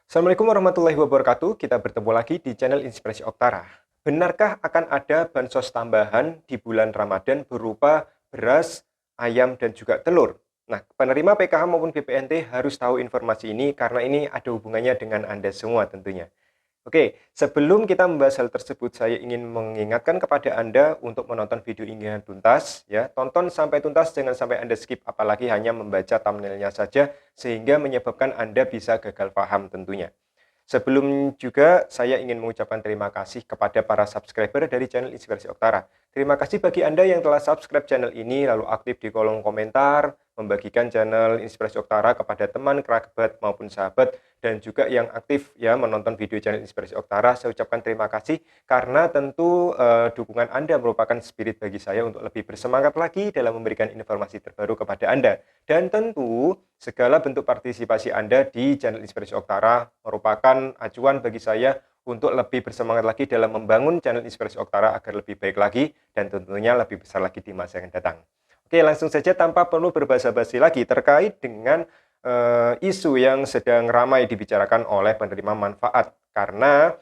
Assalamualaikum warahmatullahi wabarakatuh. Kita bertemu lagi di channel Inspirasi Oktara. Benarkah akan ada bansos tambahan di bulan Ramadan berupa beras, ayam, dan juga telur? Nah, penerima PKH maupun BPNT harus tahu informasi ini karena ini ada hubungannya dengan Anda semua tentunya. Oke, sebelum kita membahas hal tersebut, saya ingin mengingatkan kepada Anda untuk menonton video ini dengan tuntas, ya. Tonton sampai tuntas, jangan sampai Anda skip, apalagi hanya membaca thumbnailnya saja, sehingga menyebabkan Anda bisa gagal paham tentunya. Sebelum juga saya ingin mengucapkan terima kasih kepada para subscriber dari channel Inspirasi Oktara. Terima kasih bagi Anda yang telah subscribe channel ini lalu aktif di kolom komentar, membagikan channel Inspirasi Oktara kepada teman, kerabat maupun sahabat dan juga yang aktif ya menonton video channel Inspirasi Oktara. Saya ucapkan terima kasih karena tentu dukungan Anda merupakan spirit bagi saya untuk lebih bersemangat lagi dalam memberikan informasi terbaru kepada Anda. Dan tentu segala bentuk partisipasi Anda di channel Inspirasi Oktara merupakan acuan bagi saya untuk lebih bersemangat lagi dalam membangun channel Inspirasi Oktara agar lebih baik lagi dan tentunya lebih besar lagi di masa yang datang. Oke, langsung saja tanpa perlu berbasa-basi lagi terkait dengan isu yang sedang ramai dibicarakan oleh penerima manfaat. Karena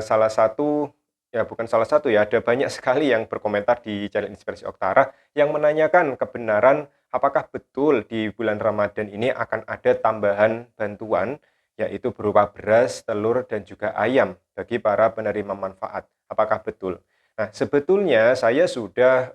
salah satu, ya bukan salah satu ya, ada banyak sekali yang berkomentar di channel Inspirasi Oktara yang menanyakan kebenaran apakah betul di bulan Ramadan ini akan ada tambahan bantuan, yaitu berupa beras, telur, dan juga ayam bagi para penerima manfaat. Apakah betul? Nah, sebetulnya saya sudah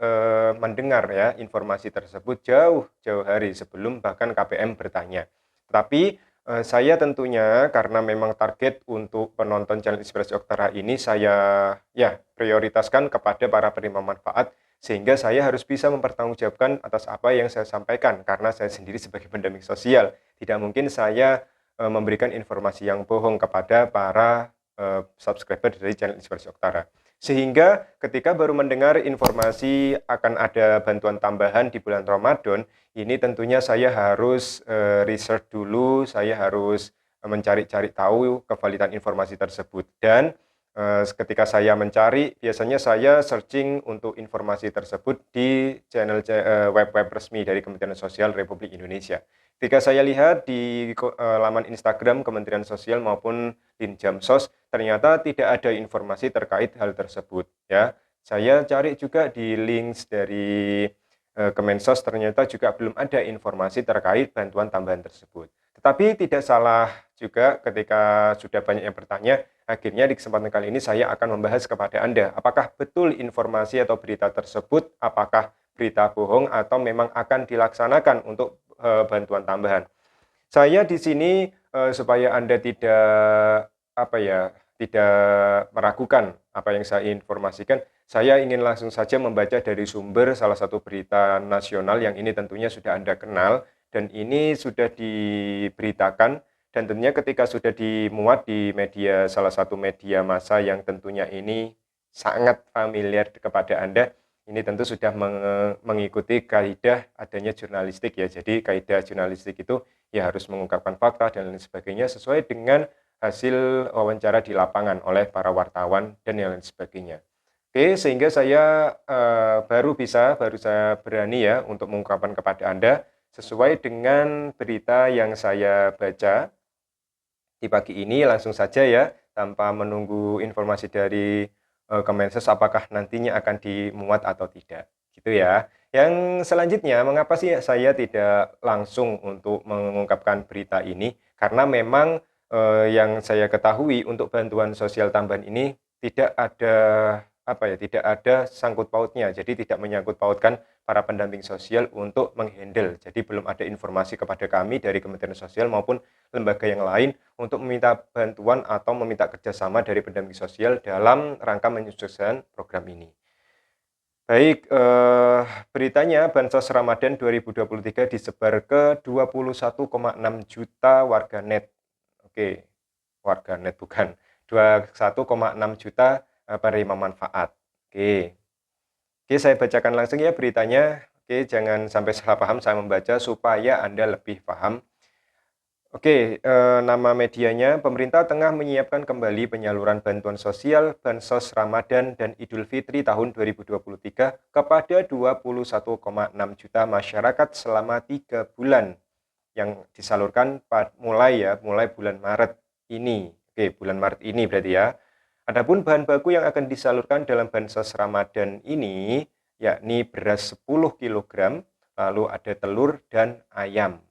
mendengar ya informasi tersebut jauh-jauh hari sebelum bahkan KPM bertanya. Tapi saya tentunya karena memang target untuk penonton channel Inspirasi Oktara ini saya ya prioritaskan kepada para penerima manfaat sehingga saya harus bisa mempertanggungjawabkan atas apa yang saya sampaikan, karena saya sendiri sebagai pendamping sosial. Tidak mungkin saya memberikan informasi yang bohong kepada para subscriber dari channel Inspirasi Oktara. Sehingga ketika baru mendengar informasi akan ada bantuan tambahan di bulan Ramadan, ini tentunya saya harus research dulu, saya harus mencari-cari tahu kevalidan informasi tersebut. Dan ketika saya mencari, biasanya saya searching untuk informasi tersebut di channel web-web resmi dari Kementerian Sosial Republik Indonesia. Ketika saya lihat di laman Instagram Kementerian Sosial maupun Dinjamsos, ternyata tidak ada informasi terkait hal tersebut. Ya, saya cari juga di links dari Kemensos, ternyata juga belum ada informasi terkait bantuan tambahan tersebut. Tetapi tidak salah juga ketika sudah banyak yang bertanya, akhirnya di kesempatan kali ini saya akan membahas kepada Anda, apakah betul informasi atau berita tersebut, apakah berita bohong atau memang akan dilaksanakan untuk bantuan tambahan. Saya di sini supaya Anda tidak apa ya, tidak meragukan apa yang saya informasikan, saya ingin langsung saja membaca dari sumber salah satu berita nasional yang ini tentunya sudah Anda kenal dan ini sudah diberitakan dan tentunya ketika sudah dimuat di media salah satu media massa yang tentunya ini sangat familiar kepada Anda, ini tentu sudah mengikuti kaidah adanya jurnalistik ya. Jadi kaidah jurnalistik itu ya harus mengungkapkan fakta dan lain sebagainya sesuai dengan hasil wawancara di lapangan oleh para wartawan dan yang lain sebagainya. Oke, sehingga saya baru saya berani ya untuk mengungkapkan kepada Anda sesuai dengan berita yang saya baca di pagi ini. Langsung saja ya, tanpa menunggu informasi dari Kemensos apakah nantinya akan dimuat atau tidak, gitu ya. Yang selanjutnya, mengapa sih saya tidak langsung untuk mengungkapkan berita ini? Karena memang yang saya ketahui untuk bantuan sosial tambahan ini tidak ada apa ya, tidak ada sangkut pautnya. Jadi tidak menyangkut pautkan para pendamping sosial untuk menghandle. Jadi belum ada informasi kepada kami dari Kementerian Sosial maupun lembaga yang lain untuk meminta bantuan atau meminta kerjasama dari pendamping sosial dalam rangka menyukseskan program ini. Baik, beritanya Bansos Ramadan 2023 disebar ke 21,6 juta warganet. Oke, warganet bukan, 21,6 juta penerima manfaat. Oke. Oke, saya bacakan langsung ya beritanya. Oke, jangan sampai salah paham saya membaca supaya Anda lebih paham. Oke, nama medianya, pemerintah tengah menyiapkan kembali penyaluran bantuan sosial, Bansos Ramadan dan Idul Fitri tahun 2023 kepada 21,6 juta masyarakat selama 3 bulan yang disalurkan mulai bulan Maret. ini. Oke, bulan Maret ini berarti ya. Adapun bahan baku yang akan disalurkan dalam Bansos Ramadan ini yakni beras 10 kg, lalu ada telur dan ayam.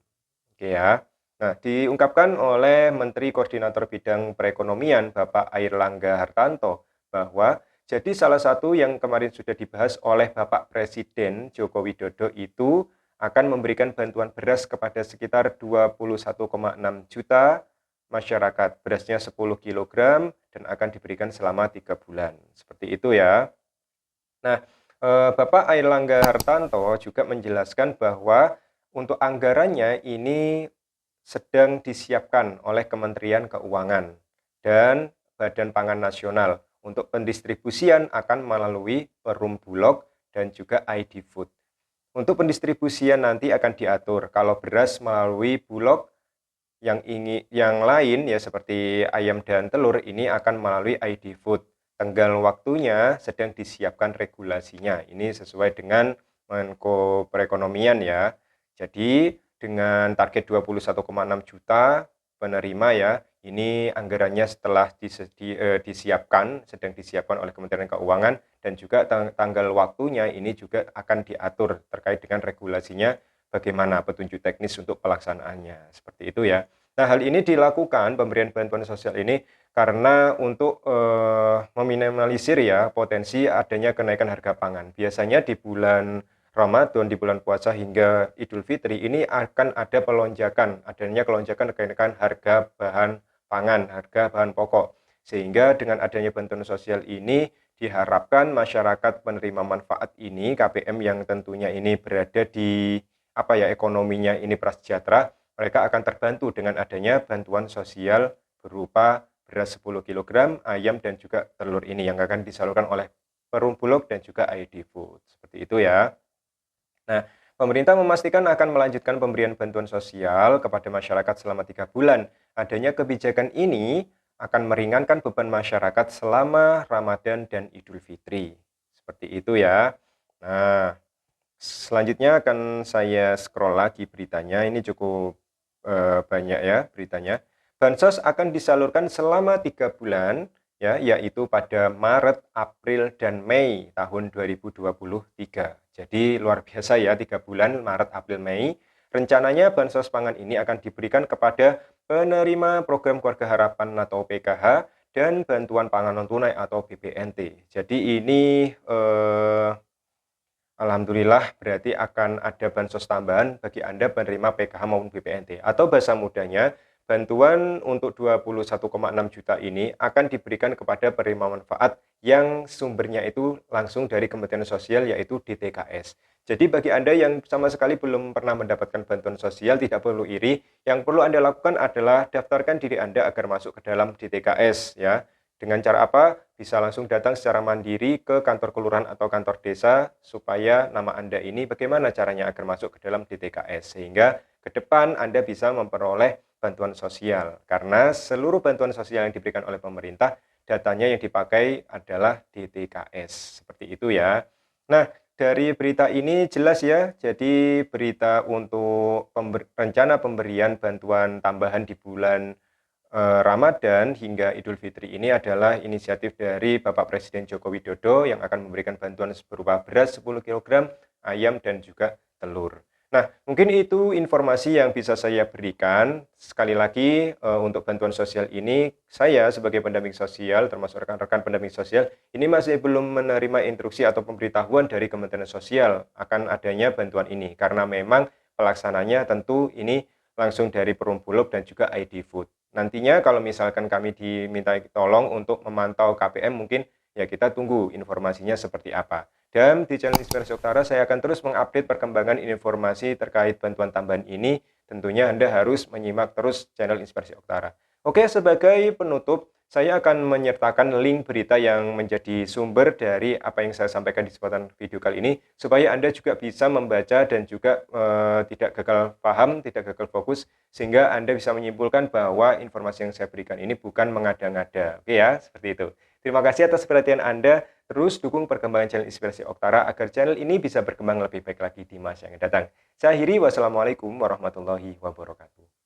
Oke ya. Nah, diungkapkan oleh Menteri Koordinator Bidang Perekonomian Bapak Airlangga Hartarto bahwa jadi salah satu yang kemarin sudah dibahas oleh Bapak Presiden Joko Widodo itu akan memberikan bantuan beras kepada sekitar 21,6 juta masyarakat. Berasnya 10 kg dan akan diberikan selama 3 bulan. Seperti itu ya. Nah, Bapak Airlangga Hartarto juga menjelaskan bahwa untuk anggarannya ini sedang disiapkan oleh Kementerian Keuangan dan Badan Pangan Nasional. Untuk pendistribusian akan melalui Perum Bulog dan juga ID Food. Untuk pendistribusian nanti akan diatur kalau beras melalui Bulog, yang lain ya seperti ayam dan telur ini akan melalui ID Food. Tanggal waktunya sedang disiapkan regulasinya. Ini sesuai dengan Menko Perekonomian ya. Jadi dengan target 21,6 juta penerima ya, ini anggarannya setelah disiapkan, sedang disiapkan oleh Kementerian Keuangan dan juga tanggal waktunya ini juga akan diatur terkait dengan regulasinya bagaimana petunjuk teknis untuk pelaksanaannya. Seperti itu ya. Nah, hal ini dilakukan pemberian bantuan sosial ini karena untuk meminimalisir ya potensi adanya kenaikan harga pangan. Biasanya di bulan Ramadan, di bulan puasa hingga Idul Fitri ini akan ada adanya kelonjakan kenaikan harga bahan pangan, harga bahan pokok. Sehingga dengan adanya bantuan sosial ini diharapkan masyarakat penerima manfaat ini, KPM yang tentunya ini berada di ekonominya ini prasejahtera, mereka akan terbantu dengan adanya bantuan sosial berupa beras 10 kg, ayam dan juga telur ini yang akan disalurkan oleh Perum Bulog dan juga ID Food. Seperti itu ya. Nah, pemerintah memastikan akan melanjutkan pemberian bantuan sosial kepada masyarakat selama 3 bulan. Adanya kebijakan ini akan meringankan beban masyarakat selama Ramadan dan Idul Fitri. Seperti itu ya. Nah, selanjutnya akan saya scroll lagi beritanya. Ini cukup banyak ya beritanya. Bansos akan disalurkan selama 3 bulan ya, yaitu pada Maret, April, dan Mei tahun 2023. Jadi luar biasa ya, 3 bulan Maret, April, Mei. Rencananya bansos pangan ini akan diberikan kepada penerima program Keluarga Harapan atau PKH dan bantuan pangan non tunai atau BPNT. Jadi ini alhamdulillah berarti akan ada bansos tambahan bagi Anda penerima PKH maupun BPNT. Atau bahasa mudahnya, bantuan untuk 21,6 juta ini akan diberikan kepada penerima manfaat yang sumbernya itu langsung dari Kementerian Sosial yaitu DTKS. Jadi bagi Anda yang sama sekali belum pernah mendapatkan bantuan sosial tidak perlu iri. Yang perlu Anda lakukan adalah daftarkan diri Anda agar masuk ke dalam DTKS ya. Dengan cara apa? Bisa langsung datang secara mandiri ke kantor kelurahan atau kantor desa supaya nama Anda ini bagaimana caranya agar masuk ke dalam DTKS. Sehingga ke depan Anda bisa memperoleh bantuan sosial. Karena seluruh bantuan sosial yang diberikan oleh pemerintah, datanya yang dipakai adalah DTKS. Seperti itu ya. Nah, dari berita ini jelas ya, jadi berita untuk rencana pemberian bantuan tambahan di bulan Ramadan hingga Idul Fitri ini adalah inisiatif dari Bapak Presiden Joko Widodo yang akan memberikan bantuan berupa beras 10 kg, ayam, dan juga telur. Nah, mungkin itu informasi yang bisa saya berikan. Sekali lagi, untuk bantuan sosial ini, saya sebagai pendamping sosial, termasuk rekan-rekan pendamping sosial, ini masih belum menerima instruksi atau pemberitahuan dari Kementerian Sosial akan adanya bantuan ini. Karena memang pelaksananya tentu ini langsung dari Perum Bulog dan juga ID Food. Nantinya kalau misalkan kami diminta tolong untuk memantau KPM mungkin ya kita tunggu informasinya seperti apa. Dan di channel Inspirasi Oktara saya akan terus mengupdate perkembangan informasi terkait bantuan tambahan ini. Tentunya Anda harus menyimak terus channel Inspirasi Oktara. Oke, sebagai penutup, saya akan menyertakan link berita yang menjadi sumber dari apa yang saya sampaikan di kesempatan video kali ini, supaya Anda juga bisa membaca dan juga tidak gagal paham, tidak gagal fokus, sehingga Anda bisa menyimpulkan bahwa informasi yang saya berikan ini bukan mengada-ngada. Oke ya, seperti itu. Terima kasih atas perhatian Anda. Terus dukung perkembangan channel Inspirasi Oktara agar channel ini bisa berkembang lebih baik lagi di masa yang datang. Saya akhiri, wassalamualaikum warahmatullahi wabarakatuh.